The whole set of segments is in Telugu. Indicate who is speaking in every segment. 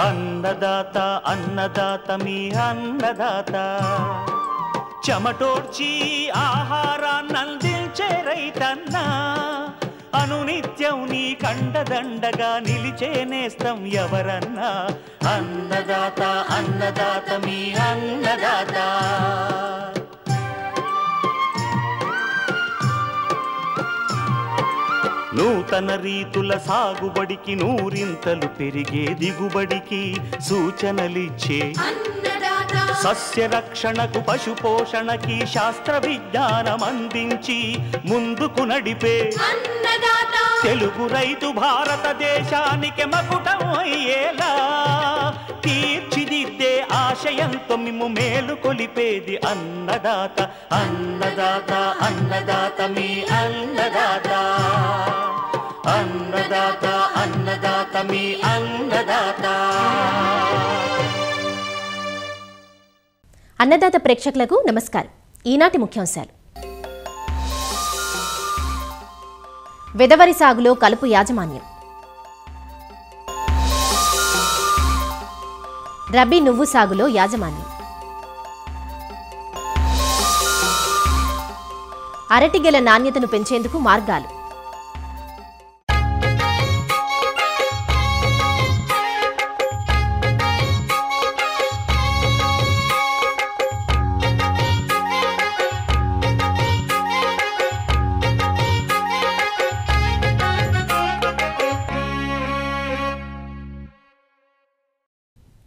Speaker 1: అన్నదాత అన్నదాత మీ అన్నదాత చెమటోడ్చి ఆహారాన్నందించే రైతన్నా అనునిత్యం నీ కండదండగా నిలిచే నేస్తం ఎవరన్నా అన్నదాత అన్నదాత మీ అన్నదాత నూతన రీతుల సాగుబడికి నూరింతలు పెరిగే దిగుబడికి సూచనలిచ్చే సస్య రక్షణకు పశు పోషణకి శాస్త్ర విజ్ఞానం అందించి ముందుకు నడిపే తెలుగు రైతు భారతదేశానికి మకుటం అయ్యేలా తీర్చిదిద్దే ఆశయంతో మిమ్ము మేలు కొలిపేది అన్నదాత అన్నదాత అన్నదాత మీ అన్నదాత అన్నదాత అన్నదాత మీ అన్నదాత.
Speaker 2: అన్నదాత ప్రేక్షకులకు నమస్కారం. ఈనాటి ముఖ్యాంశాలు: వెదవరి సాగులో కలుపు యాజమాన్యం, రబీ నువ్వు సాగులో యాజమాన్యం, అరటిగెల నాణ్యతను పెంచేందుకు మార్గాలు,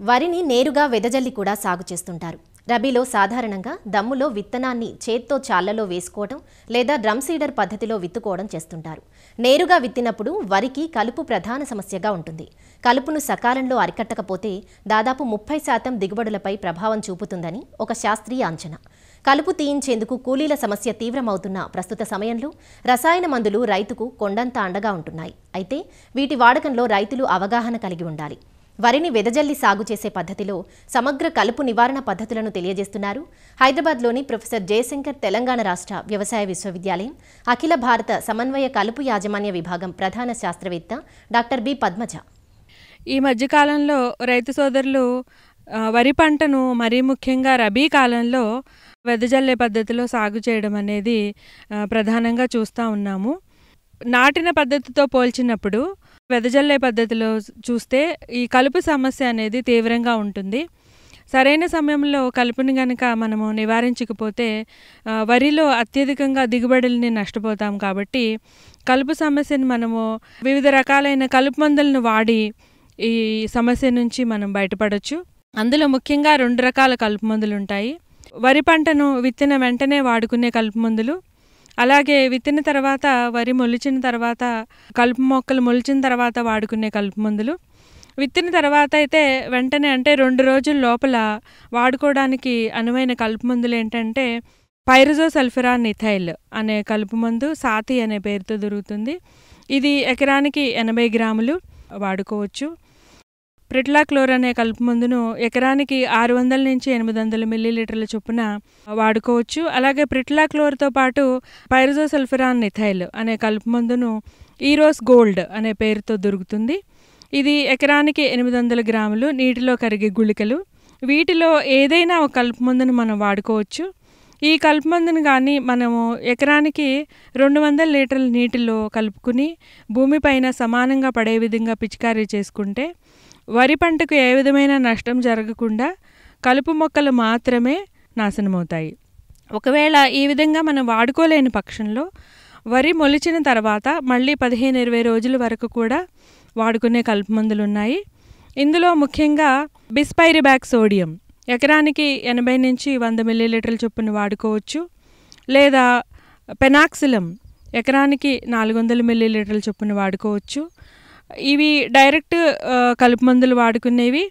Speaker 2: వరిని నేరుగా వెదజల్లి కూడా సాగు చేస్తుంటారు. రబీలో సాధారణంగా దమ్ములో విత్తనాన్ని చేత్తో చాళ్లలో వేసుకోవడం లేదా డ్రమ్ సీడర్ పద్ధతిలో విత్తుకోవడం చేస్తుంటారు. నేరుగా విత్తినప్పుడు వరికి కలుపు ప్రధాన సమస్యగా ఉంటుంది. కలుపును సకాలంలో అరికట్టకపోతే దాదాపు 30% దిగుబడులపై ప్రభావం చూపుతుందని ఒక శాస్త్రీయ అంచనా. కలుపు తీయించేందుకు కూలీల సమస్య తీవ్రమవుతున్న ప్రస్తుత సమయంలో రసాయన మందులు రైతుకు కొండంత అండగా ఉంటున్నాయి. అయితే వీటి వాడకంలో రైతులు అవగాహన కలిగి ఉండాలి. వరిని వెదజల్లి సాగు చేసే పద్ధతిలో సమగ్ర కలుపు నివారణ పద్ధతులను తెలియజేస్తున్నారు హైదరాబాద్లోని ప్రొఫెసర్ జయశంకర్ తెలంగాణ రాష్ట్ర వ్యవసాయ విశ్వవిద్యాలయం అఖిల భారత సమన్వయ కలుపు యాజమాన్య విభాగం ప్రధాన శాస్త్రవేత్త డాక్టర్ బి పద్మజ.
Speaker 3: ఈ మధ్యకాలంలో రైతు సోదరులు వరి పంటను మరీ ముఖ్యంగా రబీ కాలంలో వెదజల్లే పద్ధతిలో సాగు చేయడం అనేది ప్రధానంగా చూస్తూ ఉన్నాము. నాటిన పద్ధతితో పోల్చినప్పుడు వెదజల్లే పద్ధతిలో చూస్తే ఈ కలుపు సమస్య అనేది తీవ్రంగా ఉంటుంది. సరైన సమయంలో కలుపుని కనుక మనము నివారించకపోతే వరిలో అత్యధికంగా దిగుబడుల్ని నష్టపోతాం. కాబట్టి కలుపు సమస్యను మనము వివిధ రకాలైన కలుపు మందులను వాడి ఈ సమస్య నుంచి మనం బయటపడవచ్చు. అందులో ముఖ్యంగా 2 రకాల కలుపు మందులు ఉంటాయి. వరి పంటను విత్తిన వెంటనే వాడుకునే కలుపు మందులు, అలాగే విత్తిన తర్వాత వరి మొలిచిన తర్వాత కలుపు మొక్కలు మొలిచిన తర్వాత వాడుకునే కలుపు మందులు. విత్తిన తర్వాత అయితే వెంటనే అంటే 2 రోజుల లోపల వాడుకోవడానికి అనువైన కలుపు మందులు ఏంటంటే పైరజోసల్ఫరాన్ ఇథైల్ అనే కలుపు మందు సాతి అనే పేరుతో దొరుకుతుంది. ఇది ఎకరానికి 80 గ్రాములు వాడుకోవచ్చు. ప్రిట్లాక్లోర్ అనే కలుపు మందును ఎకరానికి 600 నుంచి 800 మిల్లీలీటర్ల చొప్పున వాడుకోవచ్చు. అలాగే ప్రిట్లాక్లోర్తో పాటు పైరజోసల్ఫరాన్ ఇథైల్ అనే కలుపు మందును ఈరోస్ గోల్డ్ అనే పేరుతో దొరుకుతుంది. ఇది ఎకరానికి 800 గ్రాములు నీటిలో కరిగే గుళికలు. వీటిలో ఏదైనా ఒక కలుపు మందును మనం వాడుకోవచ్చు. ఈ కలుపు మందును కానీ మనము ఎకరానికి 200 లీటర్ల నీటిలో కలుపుకుని భూమిపైన సమానంగా పడే విధంగా పిచికారీ చేసుకుంటే వరి పంటకు ఏ విధమైన నష్టం జరగకుండా కలుపు మొక్కలు మాత్రమే నాశనమవుతాయి. ఒకవేళ ఈ విధంగా మనం వాడుకోలేని పక్షంలో వరి మొలిచిన తర్వాత మళ్ళీ 15-20 రోజుల వరకు కూడా వాడుకునే కలుపు మందులు ఉన్నాయి. ఇందులో ముఖ్యంగా బిస్పైరిబాక్ సోడియం ఎకరానికి 80 నుంచి 100 మిల్లీలీటర్ల చొప్పున వాడుకోవచ్చు. లేదా పెనాక్సిలం ఎకరానికి 400 మిల్లీలీటర్ల చొప్పున వాడుకోవచ్చు. ఇవి డైరెక్ట్ కలుపు మందులు వాడుకునేవి.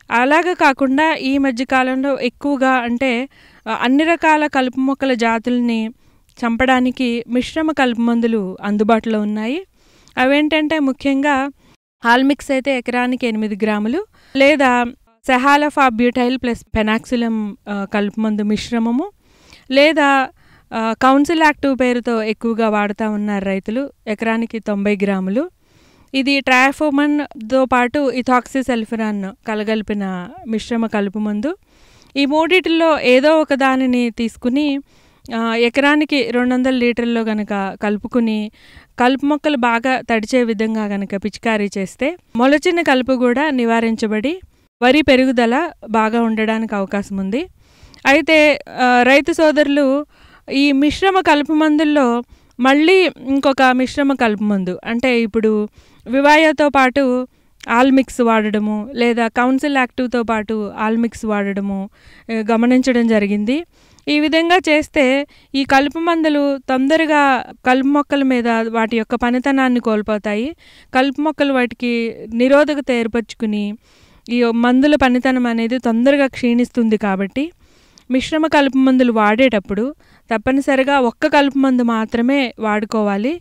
Speaker 3: అలాగే కాకుండా ఈ మధ్యకాలంలో ఎక్కువగా అంటే అన్ని రకాల కలుపు మొక్కల జాతుల్ని చంపడానికి మిశ్రమ కలుపు మందులు అందుబాటులో ఉన్నాయి. అవేంటంటే ముఖ్యంగా ఆల్మిక్స్ అయితే ఎకరానికి 8 గ్రాములు, లేదా సెహాలఫాబ్యూటైల్ ప్లస్ పెనాక్సిలం కలుపు మందు మిశ్రమము, లేదా కౌన్సిల్ యాక్టివ్ పేరుతో ఎక్కువగా వాడుతూ ఉన్నారు రైతులు, ఎకరానికి 90 గ్రాములు. ఇది ట్రయోఫోమన్తో పాటు ఇథాక్సిసల్ఫరాన్ కలగలిపిన మిశ్రమ కలుపు మందు. ఈ మూడిటిలో ఏదో ఒక దానిని తీసుకుని ఎకరానికి 200 లీటర్లో గనక కలుపుకుని కలుపు మొక్కలు బాగా తడిచే విధంగా గనక పిచికారీ చేస్తే మొలచిన కలుపు కూడా నివారించబడి వరి పెరుగుదల బాగా ఉండడానికి అవకాశం ఉంది. అయితే రైతు సోదరులు ఈ మిశ్రమ కలుపు మందుల్లో మళ్ళీ ఇంకొక మిశ్రమ కలుపు మందు అంటే ఇప్పుడు వివాయోతో పాటు ఆల్మిక్స్ వాడడము లేదా కౌన్సిల్ యాక్టివ్తో పాటు ఆల్మిక్స్ వాడడము గమనించడం జరిగింది. ఈ విధంగా చేస్తే ఈ కలుపు మందులు తొందరగా కలుపు మొక్కల మీద వాటి యొక్క పనితనాన్ని కోల్పోతాయి. కలుపు మొక్కలు వాటికి నిరోధకత ఏర్పరచుకుని ఈ మందుల పనితనం అనేది తొందరగా క్షీణిస్తుంది. కాబట్టి మిశ్రమ కలుపు మందులు వాడేటప్పుడు తప్పనిసరిగా ఒక్క కలుపు మందు మాత్రమే వాడుకోవాలి.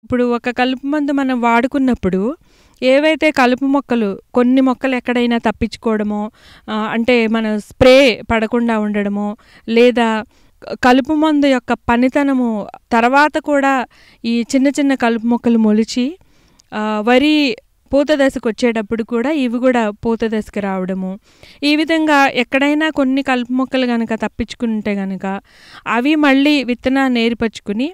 Speaker 3: ఇప్పుడు ఒక కలుపు మందు మనం వాడుకున్నప్పుడు ఏవైతే కలుపు మొక్కలు కొన్ని మొక్కలు ఎక్కడైనా తప్పించుకోవడమో అంటే మన స్ప్రే పడకుండా ఉండడమో లేదా కలుపు మందు యొక్క పనితనము తర్వాత కూడా ఈ చిన్న చిన్న కలుపు మొక్కలు మొలిచి వరి పూత దశకు వచ్చేటప్పుడు కూడా ఇవి కూడా పూత దశకు రావడము, ఈ విధంగా ఎక్కడైనా కొన్ని కలుపు మొక్కలు కనుక తప్పించుకుంటే కనుక అవి మళ్ళీ విత్తనాన్ని ఏర్పరచుకుని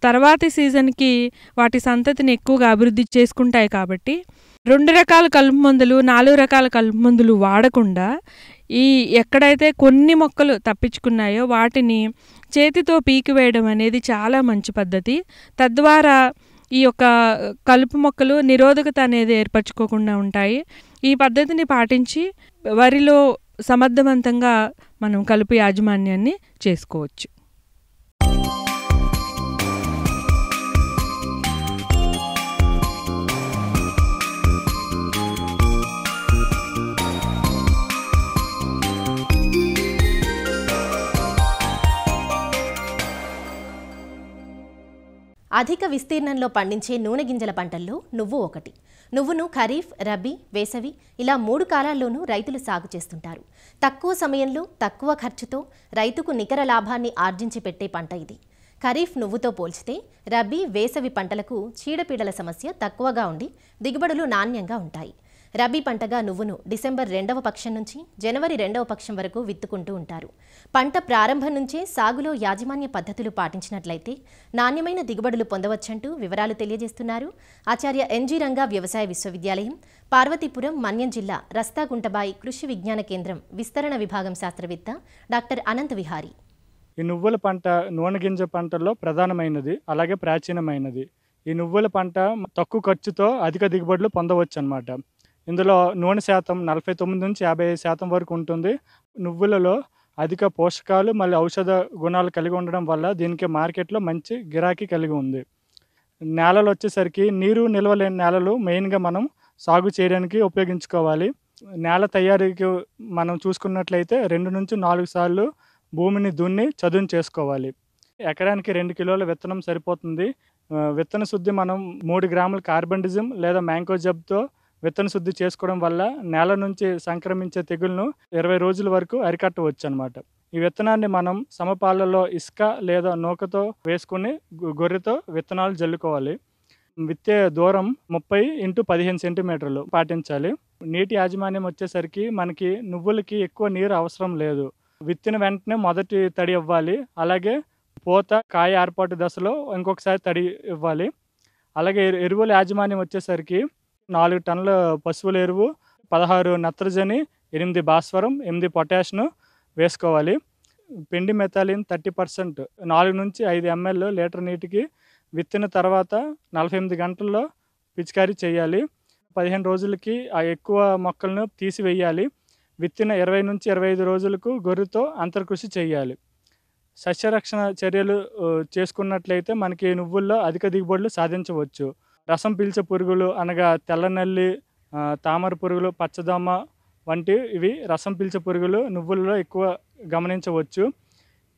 Speaker 3: తర్వాతి సీజన్కి వాటి సంతతిని ఎక్కువగా అభివృద్ధి చేసుకుంటాయి. కాబట్టి 2 రకాల కలుపు మందులు 4 రకాల కలుపు మందులు వాడకుండా ఈ ఎక్కడైతే కొన్ని మొక్కలు తప్పించుకున్నాయో వాటిని చేతితో పీకివేయడం అనేది చాలా మంచి పద్ధతి. తద్వారా ఈ యొక్క కలుపు మొక్కలు నిరోధకత అనేది ఏర్పరచుకోకుండా ఉంటాయి. ఈ పద్ధతిని పాటించి వరిలో సమర్థవంతంగా మనం కలుపు యాజమాన్యాన్ని చేసుకోవచ్చు.
Speaker 2: అధిక విస్తీర్ణంలో పండించే నూనె గింజల పంటల్లో నువ్వు ఒకటి. నువ్వును ఖరీఫ్, రబీ, వేసవి ఇలా 3 కాలాల్లోనూ రైతులు సాగు చేస్తుంటారు. తక్కువ సమయంలో తక్కువ ఖర్చుతో రైతుకు నికర లాభాన్ని ఆర్జించి పెట్టే పంట ఇది. ఖరీఫ్ నువ్వుతో పోల్చితే రబీ, వేసవి పంటలకు చీడపీడల సమస్య తక్కువగా ఉండి దిగుబడులు నాణ్యంగా ఉంటాయి. రబీ పంటగా నువ్వును డిసెంబర్ 2వ పక్షం నుంచి జనవరి 2వ పక్షం వరకు విత్తుకుంటూ ఉంటారు. పంట ప్రారంభం నుంచే సాగులో యాజమాన్య పద్ధతులు పాటించినట్లయితే నాణ్యమైన దిగుబడులు పొందవచ్చంటూ వివరాలు తెలియజేస్తున్నారు ఆచార్య ఎన్జీ రంగా వ్యవసాయ విశ్వవిద్యాలయం, పార్వతీపురం, మన్యం జిల్లా రస్తాగుంటబాయి కృషి విజ్ఞాన కేంద్రం విస్తరణ విభాగం శాస్త్రవేత్త డాక్టర్ అనంత్ విహారీ.
Speaker 4: ఈ నువ్వుల పంట నూనె గింజ పంటల్లో ప్రధానమైనది, అలాగే ప్రాచీనమైనది. ఈ నువ్వుల పంట తక్కువ ఖర్చుతో అధిక దిగుబడులు పొందవచ్చు అన్నమాట. ఇందులో నూనె శాతం 49 నుంచి 55% వరకు ఉంటుంది. నువ్వులలో అధిక పోషకాలు మళ్ళీ ఔషధ గుణాలు కలిగి ఉండడం వల్ల దీనికి మార్కెట్లో మంచి గిరాకీ కలిగి ఉంది. నేలలు వచ్చేసరికి నీరు నిల్వలేని నేలలు మెయిన్గా మనం సాగు చేయడానికి ఉపయోగించుకోవాలి. నేల తయారీకి మనం చూసుకున్నట్లయితే 2 నుంచి 4 సార్లు భూమిని దున్ని చదును చేసుకోవాలి. ఎకరానికి 2 కిలోల విత్తనం సరిపోతుంది. విత్తన శుద్ధి మనం 3 గ్రాముల కార్బండిజం లేదా మ్యాంకోజబ్తో విత్తన శుద్ధి చేసుకోవడం వల్ల నేల నుంచి సంక్రమించే తెగులను 20 రోజుల వరకు అరికట్టవచ్చు అన్నమాట. ఈ విత్తనాన్ని మనం సమపాలలో ఇసుక లేదా నూకతో వేసుకుని గొర్రెతో విత్తనాలు జల్లుకోవాలి. విత్తే దూరం 30 × 15 సెంటీమీటర్లు పాటించాలి. నీటి యాజమాన్యం వచ్చేసరికి మనకి నువ్వులకి ఎక్కువ నీరు అవసరం లేదు. విత్తిన వెంటనే మొదటి తడి ఇవ్వాలి. అలాగే పూత కాయ ఏర్పాటు దశలో ఇంకొకసారి తడి ఇవ్వాలి. అలాగే ఎరువుల యాజమాన్యం వచ్చేసరికి 4 టన్నుల పశువుల ఎరువు, 16 నత్రజని, 8 భాస్వరం, 8 పొటాష్ను వేసుకోవాలి. పిండి మెథాలిన్ 30%, 4 నుంచి 5 ml లీటర్ నీటికి విత్తిన తర్వాత 48 గంటల్లో పిచికారీ చేయాలి. 15 రోజులకి ఆ ఎక్కువ మొక్కలను తీసివేయాలి. విత్తిన 20 నుంచి 25 రోజులకు గొర్రెతో అంతర్కృషి చేయాలి. సస్యరక్షణ చర్యలు చేసుకున్నట్లయితే మనకి నువ్వుల్లో అధిక దిగుబడులు సాధించవచ్చు. రసం పీల్చే పురుగులు అనగా తెల్లనల్లి, తామర పురుగులు, పచ్చదోమ వంటి ఇవి రసం పీల్చే పురుగులు నువ్వుల్లో ఎక్కువ గమనించవచ్చు.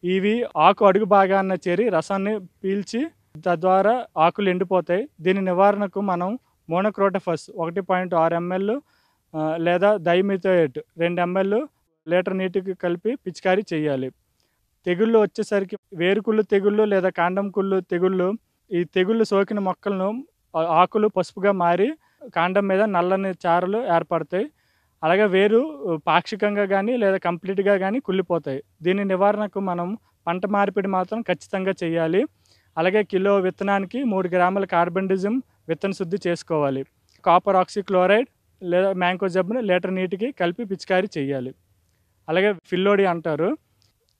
Speaker 4: ఇవి ఆకు అడుగు భాగాన చేరి రసాన్ని పీల్చి తద్వారా ఆకులు ఎండిపోతాయి. దీని నివారణకు మనం మోనోక్రోటోఫాస్ 1.6 ml లేదా డైమిథోయేట్ 2 ml లీటర్ నీటికి కలిపి పిచికారీ చేయాలి. తెగుళ్ళు వచ్చేసరికి వేరుకుళ్ళు తెగుళ్ళు లేదా కాండం కుళ్ళు తెగుళ్ళు, ఈ తెగుళ్ళు సోకిన మొక్కలను ఆకులు పసుపుగా మారి కాండం మీద నల్లని చారలు ఏర్పడతాయి. అలాగే వేరు పాక్షికంగా కానీ లేదా కంప్లీట్గా కానీ కుళ్ళిపోతాయి. దీని నివారణకు మనం పంట మార్పిడి మాత్రం ఖచ్చితంగా చేయాలి. అలాగే కిలో విత్తనానికి 3 గ్రాముల కార్బెండిజం విత్తన శుద్ధి చేసుకోవాలి. కాపర్ ఆక్సిక్లోరైడ్ లేదా మ్యాంకోజెబ్ను లీటర్ నీటికి కలిపి పిచికారీ చేయాలి. అలాగే ఫిల్లోడి అంటారు.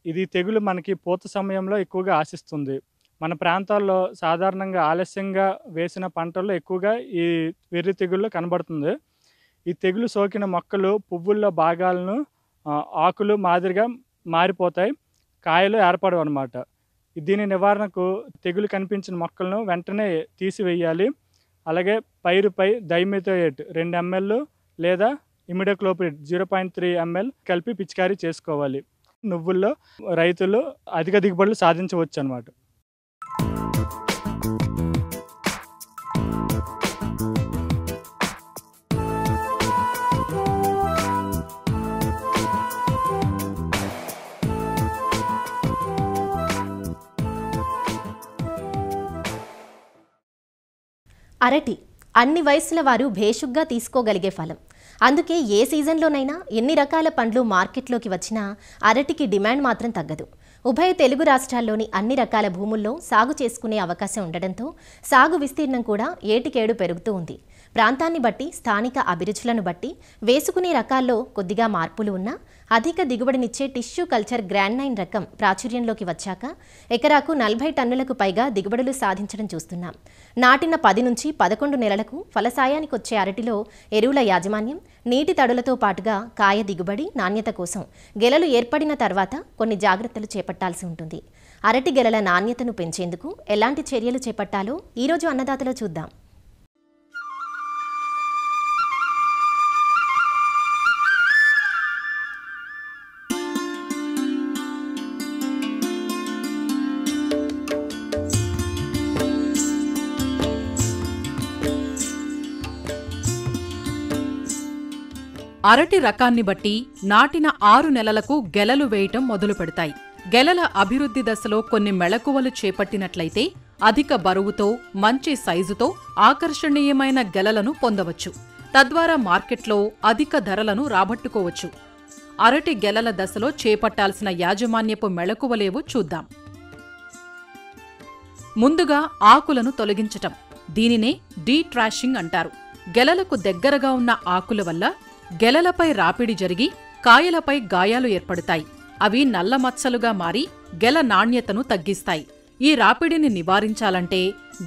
Speaker 4: ఇది తెగులు మనకి పూత సమయంలో ఎక్కువగా ఆశిస్తుంది. మన ప్రాంతాల్లో సాధారణంగా ఆలస్యంగా వేసిన పంటల్లో ఎక్కువగా ఈ వెర్రి తెగుళ్ళు కనబడుతుంది. ఈ తెగులు సోకిన మొక్కలు పువ్వుల్లో భాగాలను ఆకులు మాదిరిగా మారిపోతాయి, కాయలు ఏర్పడవు అన్నమాట. దీని నివారణకు తెగులు కనిపించిన మొక్కలను వెంటనే తీసివేయాలి. అలాగే పైరుపై డైమిథోయేట్ 2 ml లేదా ఇమిడాక్లోప్రిడ్ 0.3 ml కలిపి పిచికారీ చేసుకోవాలి. నువ్వుల్లో రైతులు అధిక దిగుబడులు సాధించవచ్చు అన్నమాట.
Speaker 2: అరటి అన్ని వయసుల వారు భేషుగ్గా తీసుకోగలిగే ఫలం. అందుకే ఏ సీజన్లోనైనా ఎన్ని రకాల పండ్లు మార్కెట్లోకి వచ్చినా అరటికి డిమాండ్ మాత్రం తగ్గదు. ఉభయ తెలుగు రాష్ట్రాల్లోని అన్ని రకాల భూముల్లో సాగు చేసుకునే అవకాశం ఉండడంతో సాగు విస్తీర్ణం కూడా ఏటికేడు పెరుగుతూ ఉంది. ప్రాంతాన్ని బట్టి, స్థానిక అభిరుచులను బట్టి వేసుకునే రకాల్లో కొద్దిగా మార్పులు ఉన్నా అధిక దిగుబడినిచ్చే టిష్యూ కల్చర్ గ్రాండ్ 9 రకం ప్రాచుర్యంలోకి వచ్చాక ఎకరాకు 40 టన్నులకు పైగా దిగుబడులు సాధించడం చూస్తున్నాం. నాటిన 10 నుంచి 11 నెలలకు ఫలసాయానికి వచ్చే అరటిలో ఎరువుల యాజమాన్యం, నీటి తడులతో పాటుగా కాయ దిగుబడి, నాణ్యత కోసం గెలలు ఏర్పడిన తర్వాత కొన్ని జాగ్రత్తలు చేపట్టాల్సి ఉంటుంది. అరటి గెలల నాణ్యతను పెంచేందుకు ఎలాంటి చర్యలు చేపట్టాలో ఈరోజు అన్నదాతలో చూద్దాం.
Speaker 5: అరటి రకాన్ని బట్టి నాటిన 6 నెలలకు గెలలు వేయటం మొదలు పెడతాయి. గెలల అభివృద్ధి దశలో కొన్ని మెళకువలు చేపట్టినట్లయితే అధిక బరువుతో, మంచి సైజుతో ఆకర్షణీయమైన గెలలను పొందవచ్చు. తద్వారా మార్కెట్లో అధిక ధరలను రాబట్టుకోవచ్చు. అరటి గెలల దశలో చేపట్టాల్సిన యాజమాన్యపు మెళకువలేవో చూద్దాం. ముందుగా ఆకులను తొలగించటం. దీనినే డీట్రాషింగ్ అంటారు. గెలలకు దగ్గరగా ఉన్న ఆకుల వల్ల గెలలపై రాపిడి జరిగి కాయలపై గాయాలు ఏర్పడతాయి. అవి నల్ల మచ్చలుగా మారి గెల నాణ్యతను తగ్గిస్తాయి. ఈ రాపిడిని నివారించాలంటే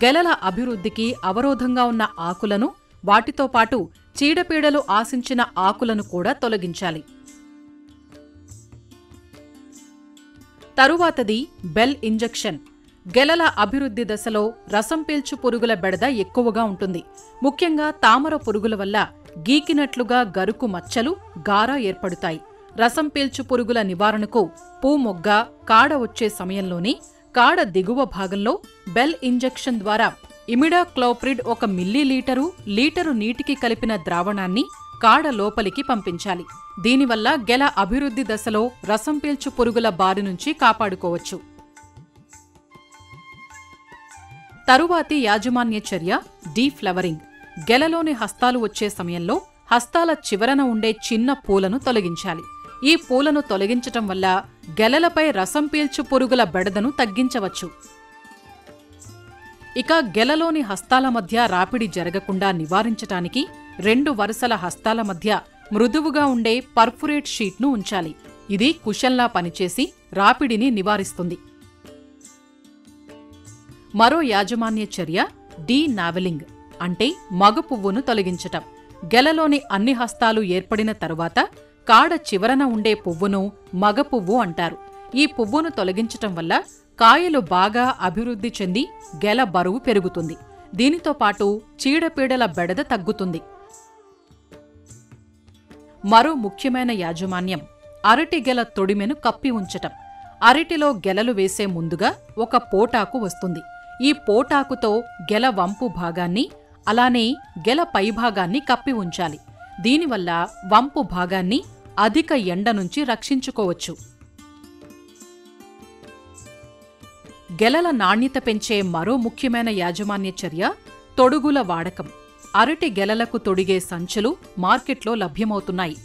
Speaker 5: గెలల అభివృద్ధికి అవరోధంగా ఉన్న ఆకులను, వాటితో పాటు చీడపీడలు ఆశించిన ఆకులను కూడా తొలగించాలి. తరువాతది బెల్ ఇంజెక్షన్. గెలల అభివృద్ధి దశలో రసం పీల్చు పురుగుల బెడద ఎక్కువగా ఉంటుంది. ముఖ్యంగా తామర పురుగుల వల్ల గీకినట్లుగా గరుకు మచ్చలు, గార ఏర్పడుతాయి. రసం పీల్చు పురుగుల నివారణకు పూమొగ్గ, కాడ వచ్చే సమయంలోనే కాడ దిగువ భాగంలో బెల్ ఇంజెక్షన్ ద్వారా ఇమిడాక్లోప్రిడ్ 1 మిల్లీలీటరు లీటరు నీటికి కలిపిన ద్రావణాన్ని కాడ లోపలికి పంపించాలి. దీనివల్ల గెల అభివృద్ధి దశలో రసం పీల్చు పురుగుల బారి నుంచి కాపాడుకోవచ్చు. తరువాతి యాజమాన్య చర్య డీఫ్లవరింగ్. గెలలోని హస్తాలు వచ్చే సమయంలో హస్తాల చివరన ఉండే చిన్న పూలను తొలగించాలి. ఈ పూలను తొలగించటం వల్ల గెలలపై రసం పీల్చు పురుగుల బెడదను తగ్గించవచ్చు. ఇక గెలలోని హస్తాల మధ్య రాపిడి జరగకుండా నివారించటానికి 2 వరుసల హస్తాల మధ్య మృదువుగా ఉండే పర్ఫురేట్ షీట్ను ఉంచాలి. ఇది కుషన్లా పనిచేసి రాపిడిని నివారిస్తుంది. మరో యాజమాన్య చర్య డీనావెలింగ్, అంటే మగ పువ్వును తొలగించటం. గెలలోని అన్ని హస్తాలు ఏర్పడిన తరువాత కాడ చివరన ఉండే పువ్వును మగ పువ్వు అంటారు. ఈ పువ్వును తొలగించటం వల్ల కాయలు బాగా అభివృద్ధి చెంది గెల బరువు పెరుగుతుంది. దీనితో పాటు చీడపీడల బెడద తగ్గుతుంది. మరో ముఖ్యమైన యాజమాన్యం అరటి గెల తొడిమెను కప్పి ఉంచటం. అరటిలో గెలలు వేసే ముందుగా ఒక పోటాకు వస్తుంది. ఈ పోటాకుతో గెల వంపు భాగాన్ని, అలానే గెల పైభాగాన్ని కప్పి ఉంచాలి. దీనివల్ల వంపు భాగాన్ని అధిక ఎండ నుంచి రక్షించుకోవచ్చు. గెలల నాణ్యత పెంచే మరో ముఖ్యమైన యాజమాన్య చర్య తొడుగుల వాడకం. అరటి గెలలకు తొడిగే సంచులు మార్కెట్లో లభ్యమవుతున్నాయి.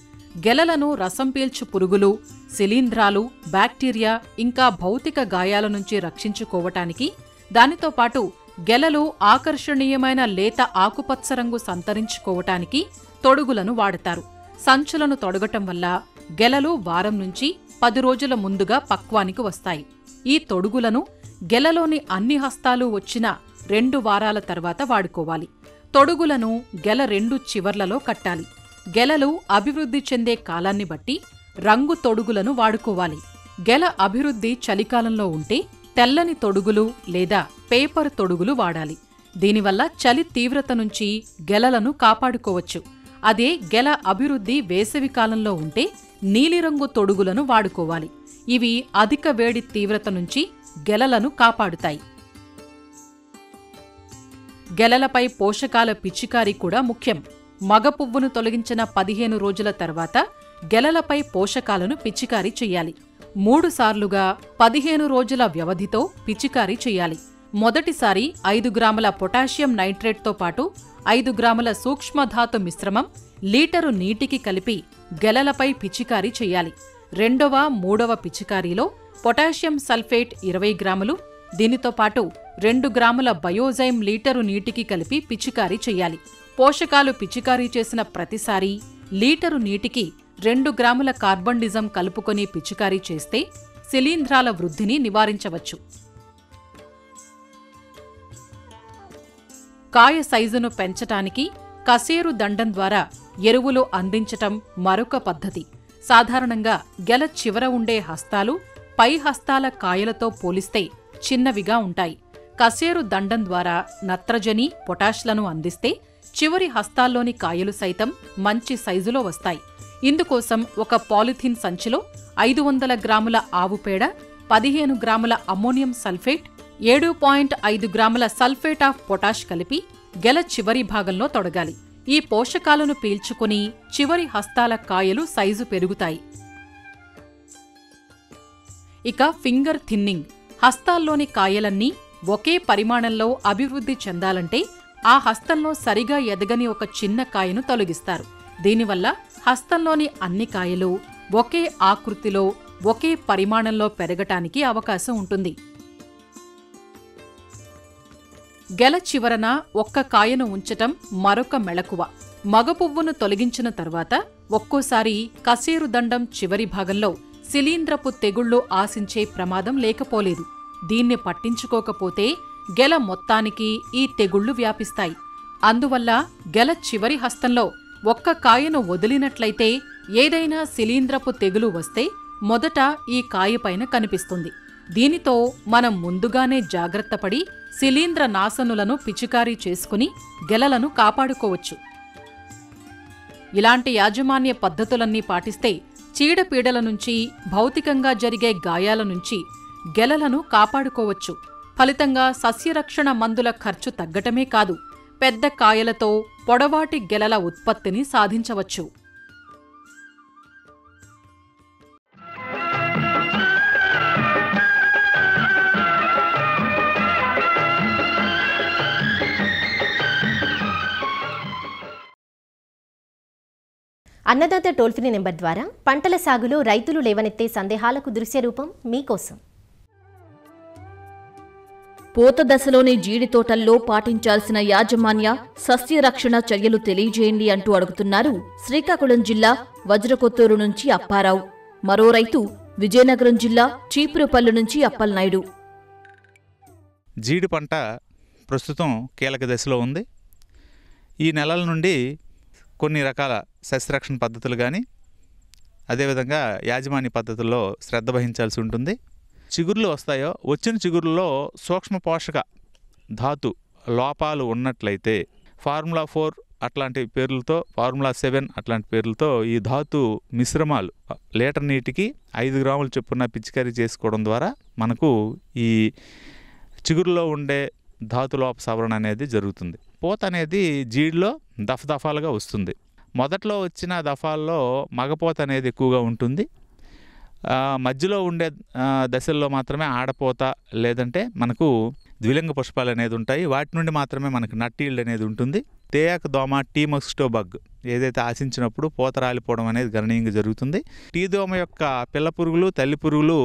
Speaker 5: గెలలను రసం పీల్చు పురుగులు, శిలీంధ్రాలు, బ్యాక్టీరియా ఇంకా భౌతిక గాయాల నుంచి రక్షించుకోవటానికి, దానితో పాటు గెలలు ఆకర్షణీయమైన లేత ఆకుపచ్చ రంగు సంతరించుకోవటానికి తొడుగులను వాడతారు. సంచులను తొడగటం వల్ల గెలలు వారం నుంచి 10 రోజుల ముందుగా పక్వానికి వస్తాయి. ఈ తొడుగులను గెలలోని అన్ని హస్తాలు వచ్చిన 2 వారాల తర్వాత వాడుకోవాలి. తొడుగులను గెల 2 చివర్లలో కట్టాలి. గెలలు అభివృద్ధి చెందే కాలాన్ని బట్టి రంగు తొడుగులను వాడుకోవాలి. గెల అభివృద్ధి చలికాలంలో ఉంటే తెల్లని తొడుగులు లేదా పేపర్ తొడుగులు వాడాలి. దీనివల్ల చలి తీవ్రత నుంచి గెలలను కాపాడుకోవచ్చు. అదే గెల అభివృద్ధి వేసవికాలంలో ఉంటే నీలిరంగు తొడుగులను వాడుకోవాలి. ఇవి అధిక వేడి తీవ్రత నుంచి గెలలను కాపాడుతాయి. గెలలపై పోషకాల పిచికారీ కూడా ముఖ్యం. మగ పువ్వును తొలగించిన 15 రోజుల తర్వాత గెలలపై పోషకాలను పిచికారీ చెయ్యాలి. 3 సార్లుగా 15 రోజుల వ్యవధితో పిచికారీ చెయ్యాలి. మొదటిసారి 5 గ్రాముల పొటాషియం నైట్రేట్తో పాటు 5 గ్రాముల సూక్ష్మధాతు మిశ్రమం లీటరు నీటికి కలిపి గెలలపై పిచికారీ చెయ్యాలి. రెండవ, మూడవ పిచికారీలో పొటాషియం సల్ఫేట్ 20 గ్రాములు, దీనితో పాటు 2 గ్రాముల బయోజైమ్ లీటరు నీటికి కలిపి పిచికారీ చెయ్యాలి. పోషకాలు పిచికారీ చేసిన ప్రతిసారి లీటరు నీటికి 2 గ్రాముల కార్బండిజం కలుపుకొని పిచికారీ చేస్తే శిలీంధ్రాల వృద్ధిని నివారించవచ్చు. కాయ సైజును పెంచటానికి కసేరు దండం ద్వారా ఎరువులు అందించటం మరొక పద్ధతి. సాధారణంగా గెల చివర ఉండే హస్తాలు పై హస్తాల కాయలతో పోలిస్తే చిన్నవిగా ఉంటాయి. కసేరు దండం ద్వారా నత్రజని, పొటాష్లను అందిస్తే చివరి హస్తాల్లోని కాయలు సైతం మంచి సైజులో వస్తాయి. ఇందుకోసం ఒక పాలిథిన్ సంచిలో 500 గ్రాముల ఆవు పేడ, 15 గ్రాముల అమ్మోనియం సల్ఫేట్, 7.5 గ్రాముల సల్ఫేట్ ఆఫ్ పొటాష్ కలిపి గెల చివరి భాగంలో తొడగాలి. ఈ పోషకాలను పీల్చుకుని చివరి హస్తాల కాయలు సైజు పెరుగుతాయి. ఇక ఫింగర్ థిన్నింగ్. హస్తాల్లోని కాయలన్నీ ఒకే పరిమాణంలో అభివృద్ధి చెందాలంటే ఆ హస్తంలో సరిగా ఎదగని ఒక చిన్న కాయను తొలగిస్తారు. దీనివల్ల హస్తంలోని అన్ని కాయలు ఒకే ఆకృతిలో, ఒకే పరిమాణంలో పెరగటానికి అవకాశం ఉంటుంది. గెల చివరన ఒక్క కాయను ఉంచటం మరొక మెళకువ. మగ పువ్వును తొలగించిన తర్వాత ఒక్కోసారి కసేరు దండం చివరి భాగంలో శిలీంధ్రపు తెగుళ్లు ఆశించే ప్రమాదం లేకపోలేదు. దీన్ని పట్టించుకోకపోతే గెల మొత్తానికి ఈ తెగుళ్లు వ్యాపిస్తాయి. అందువల్ల గెల చివరి హస్తంలో ఒక్క కాయను వదిలినట్లయితే ఏదైనా శిలీంధ్రపు తెగులు వస్తే మొదట ఈ కాయపైన కనిపిస్తుంది. దీనితో మనం ముందుగానే జాగ్రత్తపడి శిలీంధ్ర నాశనులను పిచికారీ చేసుకుని గెలలను కాపాడుకోవచ్చు. ఇలాంటి యాజమాన్య పద్ధతులన్నీ పాటిస్తే చీడపీడల నుంచి, భౌతికంగా జరిగే గాయాల నుంచి గెలలను కాపాడుకోవచ్చు. ఫలితంగా సస్యరక్షణ మందుల ఖర్చు తగ్గటమే కాదు, పెద్ద కాయలతో పొడవాటి గెలల ఉత్పత్తిని సాధించవచ్చు.
Speaker 2: అన్నదాత టోల్ ఫ్రీ నెంబర్ ద్వారా పంటల సాగులో రైతులు లేవనెత్తే సందేహాలకు దృశ్య రూపం మీకోసం.
Speaker 6: పూత దశలోని జీడి తోటల్లో పాటించాల్సిన యాజమాన్య సస్యరక్షణ చర్యలు తెలియజేయండి అంటూ అడుగుతున్నారు శ్రీకాకుళం జిల్లా వజ్రకొత్తూరు నుంచి అప్పారావు. మరో రైతు విజయనగరం జిల్లా చీపురుపల్లి నుంచి అప్పలనాయుడు.
Speaker 7: జీడి పంట ప్రస్తుతం కీలక దశలో ఉంది. ఈ నెలల నుండి కొన్ని రకాల సస్యరక్షణ పద్ధతులు కానీ, అదేవిధంగా యాజమాన్య పద్ధతుల్లో శ్రద్ధ వహించాల్సి ఉంటుంది. చిగుర్లు వస్తాయో, వచ్చిన చిగురుల్లో సూక్ష్మ పోషక ధాతు లోపాలు ఉన్నట్లయితే ఫార్ములా 4 అట్లాంటి పేర్లతో, ఫార్ములా 7 అట్లాంటి పేర్లతో ఈ ధాతు మిశ్రమాలు లీటర్ నీటికి 5 గ్రాముల చొప్పున పిచికారీ చేసుకోవడం ద్వారా మనకు ఈ చిగురులో ఉండే ధాతు లోప సవరణ అనేది జరుగుతుంది. పూత అనేది జీడిలో దఫదఫాలుగా వస్తుంది. మొదట్లో వచ్చిన దఫాల్లో మగపోత అనేది ఎక్కువగా ఉంటుంది. మధ్యలో ఉండే దశల్లో మాత్రమే ఆడపోత, లేదంటే మనకు ద్విలింగ పుష్పాలు అనేది ఉంటాయి. వాటి నుండి మాత్రమే మనకు నట్ ఈల్డ్ అనేది ఉంటుంది. తేయాకు దోమ, టీ మస్కిటో బగ్ ఏదైతే ఆశించినప్పుడు పూత రాలిపోవడం అనేది గణనీయంగా జరుగుతుంది. టీ దోమ యొక్క పిల్ల పురుగులు, తల్లి పురుగులు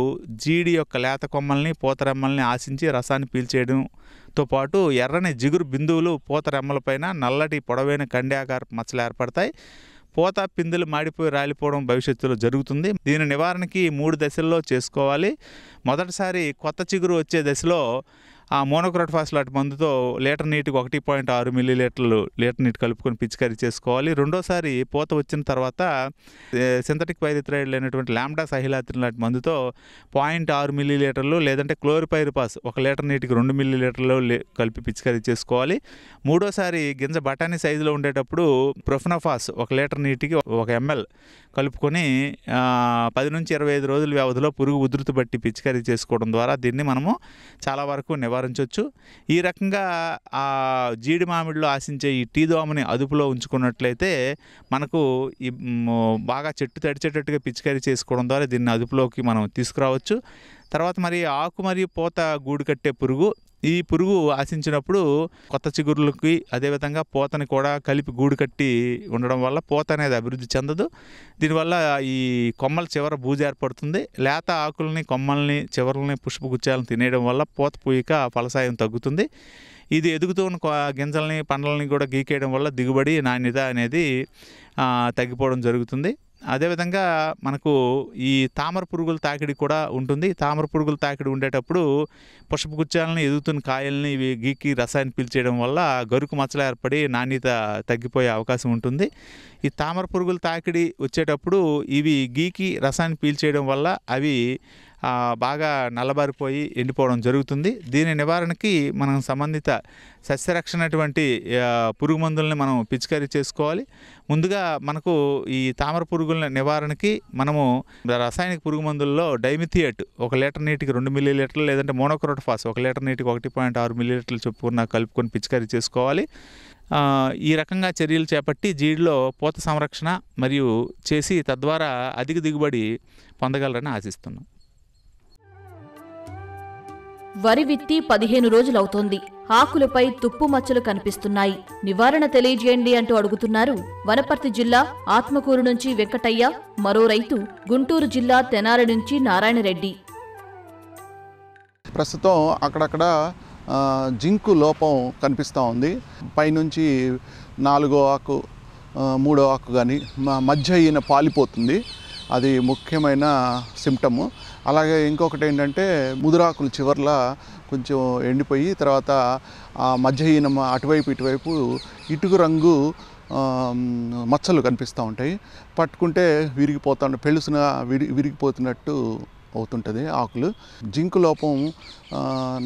Speaker 7: జీడి యొక్క లేత కొమ్మల్ని, పూతరెమ్మల్ని ఆశించి రసాన్ని పీల్చేయడంతో పాటు ఎర్రని జిగురు బిందువులు పూతరెమ్మలపైన నల్లటి పొడవైన కండాకార మచ్చలు ఏర్పడతాయి. పూత పిందులు మాడిపోయి రాలిపోవడం భవిష్యత్తులో జరుగుతుంది. దీని నివారణకి 3 దశల్లో చేసుకోవాలి. మొదటిసారి కొత్త చిగురు వచ్చే దశలో ఆ మోనోక్రోటోఫాస్ లాంటి మందుతో లీటర్ నీటికి 1.6 మిల్లీలీటర్లు లీటర్ నీటి కలుపుకొని పిచికారీ చేసుకోవాలి. రెండోసారి పూత వచ్చిన తర్వాత సింథటిక్ పైరిథ్రాయిడ్ లేనటువంటి లాంబ్డా సహిలాత్రిన్ లాంటి మందుతో 0.6 మిల్లీలీటర్లు లేదంటే క్లోరిపైరిపాస్ 1 లీటర్ నీటికి 2 మిల్లీలీటర్లు కలిపి పిచికారీ చేసుకోవాలి. మూడోసారి గింజ బఠానీ సైజులో ఉండేటప్పుడు ప్రొఫెనోఫాస్ 1 లీటర్ నీటికి 1 ml కలుపుకొని 10 నుంచి 25 రోజుల వ్యవధిలో పురుగు ఉధృతి బట్టి పిచికారీ చేసుకోవడం ద్వారా దీన్ని మనము చాలా వరకు నివారించవచ్చు. ఈ రకంగా ఆ జీడి మామిడిలో ఆశించే ఈ టీ దోమని అదుపులో ఉంచుకున్నట్లయితే మనకు ఈ బాగా చెట్టు తడిచేటట్టుగా పిచికారీ చేసుకోవడం ద్వారా దీన్ని అదుపులోకి మనం తీసుకురావచ్చు. తర్వాత మరి ఆకు మరియు పూత గూడు కట్టే పురుగు, ఈ పురుగు ఆశించినప్పుడు కొత్త చిగురులకి అదేవిధంగా పూతని కూడా కలిపి గూడు కట్టి ఉండడం వల్ల పూత అనేది అభివృద్ధి చెందదు. దీనివల్ల ఈ కొమ్మల చివర బూజు ఏర్పడుతుంది. లేత ఆకుల్ని, కొమ్మల్ని, చివరల్ని, పుష్పగుచ్చాలను తినేయడం వల్ల పూత పూయక ఫలసాయం తగ్గుతుంది. ఇది ఎదుగుతూ ఉన్న గింజల్ని, పండ్లని కూడా గీకేయడం వల్ల దిగుబడి, నాణ్యత అనేది తగ్గిపోవడం జరుగుతుంది. అదేవిధంగా మనకు ఈ తామర పురుగుల తాకిడి కూడా ఉంటుంది. తామర పురుగుల తాకిడి ఉండేటప్పుడు పుష్పగుచ్చాలని, ఎదుగుతున్న కాయల్ని ఇవి గీకి రసాయన పీల్చేయడం వల్ల గరుకు మచ్చలు ఏర్పడి నాణ్యత తగ్గిపోయే అవకాశం ఉంటుంది. ఈ తామర పురుగుల తాకిడి వచ్చేటప్పుడు ఇవి గీకి రసాయన పీల్చేయడం వల్ల అవి బాగా నల్లబారిపోయి ఎండిపోవడం జరుగుతుంది. దీని నివారణకి మనం సంబంధిత సస్యరక్షణటువంటి పురుగు మందుల్ని మనం పిచికారీ చేసుకోవాలి. ముందుగా మనకు ఈ తామర పురుగుల నివారణకి మనము రసాయనిక పురుగు మందుల్లో డైమిథియేట్ 1 లీటర్ నీటికి 2 మిల్లీలీటర్లు లేదంటే మోనోక్రోటోఫాస్ 1 లీటర్ నీటికి 1.6 మిల్లీలీటర్లు చొప్పున కలుపుకొని పిచికారీ చేసుకోవాలి. ఈ రకంగా చర్యలు చేపట్టి జీడిలో పూత సంరక్షణ మరియు చేసి తద్వారా అధిక దిగుబడి పొందగలరని ఆశిస్తున్నాం.
Speaker 6: వరి విత్తి 15 రోజులవుతోంది. ఆకులపై తుప్పు మచ్చలు కనిపిస్తున్నాయి. నివారణ తెలియజేయండి అంటూ అడుగుతున్నారు వనపర్తి జిల్లా ఆత్మకూరు నుంచి వెంకటయ్య, మరో రైతు గుంటూరు జిల్లా తెనాలి నుంచి నారాయణరెడ్డి.
Speaker 8: ప్రస్తుతం అక్కడక్కడ జింకు లోపం కనిపిస్తూ ఉంది. పైనుంచి 4వ ఆకు 3వ ఆకు కానీ మధ్య ఈయన పాలిపోతుంది. అది ముఖ్యమైన సిమ్టము. అలాగే ఇంకొకటి ఏంటంటే ముదురాకులు చివర్ల కొంచెం ఎండిపోయి తర్వాత మధ్య ఈయన అటువైపు ఇటువైపు ఇటుకు రంగు మచ్చలు కనిపిస్తూ ఉంటాయి. పట్టుకుంటే పెళుసున విరిగిపోతున్నట్టు అవుతుంటుంది ఆకులు. జింకు లోపం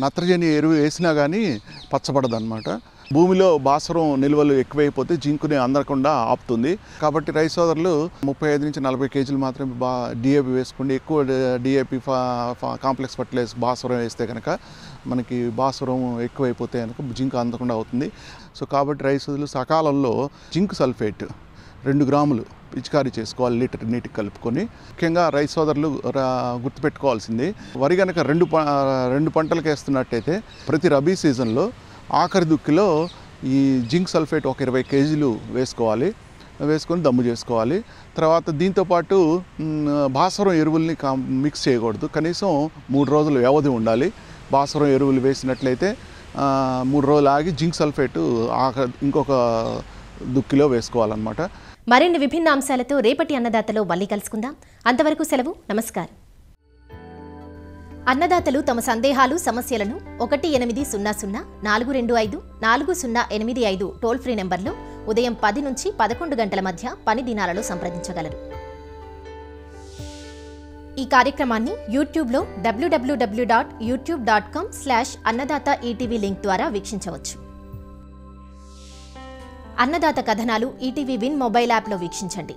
Speaker 8: నత్రజని ఎరువు వేసినా కానీ పచ్చబడదు అన్నమాట. భూమిలో భాస్వరం నిల్వలు ఎక్కువైపోతే జింకుని అందకుండా ఆపుతుంది. కాబట్టి రైతు సోదరులు 35 నుంచి 40 కేజీలు మాత్రమే డిఏపి వేసుకోండి. ఎక్కువ డిఏపి కాంప్లెక్స్ ఫర్టిలైజర్స్ భాస్వరం వేస్తే కనుక మనకి భాస్వరం ఎక్కువైపోతే కనుక జింకు అందకుండా అవుతుంది. సో కాబట్టి రైతు సోదరులు సకాలంలో జింక్ సల్ఫేట్ 2 గ్రాములు పిచికారీ చేసుకోవాలి లీటర్ నీటికి కలుపుకొని. ముఖ్యంగా రైతు సోదరులు గుర్తుపెట్టుకోవాల్సింది, వరి కనుక 2 పంటలకు వేస్తున్నట్టయితే ప్రతి రబీ సీజన్లో ఆఖరి దుక్కిలో ఈ జింక్ సల్ఫేట్ 20 కేజీలు వేసుకొని దమ్ము చేసుకోవాలి. తర్వాత దీంతోపాటు భాస్వరం ఎరువుల్ని మిక్స్ చేయకూడదు. కనీసం 3 రోజులు వ్యవధి ఉండాలి. భాస్వరం ఎరువులు వేసినట్లయితే 3 రోజులు ఆగి జింక్ సల్ఫేట్ ఇంకొక దుక్కిలో వేసుకోవాలన్నమాట.
Speaker 2: మరిన్ని విభిన్న అంశాలతో రేపటి అన్నదాతలో మళ్ళీ కలుసుకుందాం. అంతవరకు సెలవు, నమస్కారం. అన్నదాతలు తమ సందేహాలు, సమస్యలను 1800-425-4085 టోల్ ఫ్రీ నెంబర్లో ఉదయం 10 నుంచి 11 గంటల మధ్య పని దినాలలో సంప్రదించగలరు. ఈ కార్యక్రమాన్ని యూట్యూబ్లో www.youtube.com/అన్నదాత ఈటీవీ లింక్ ద్వారా వీక్షించవచ్చు. అన్నదాత కథనాలు ఈటీవీ విన్ మొబైల్ యాప్లో వీక్షించండి.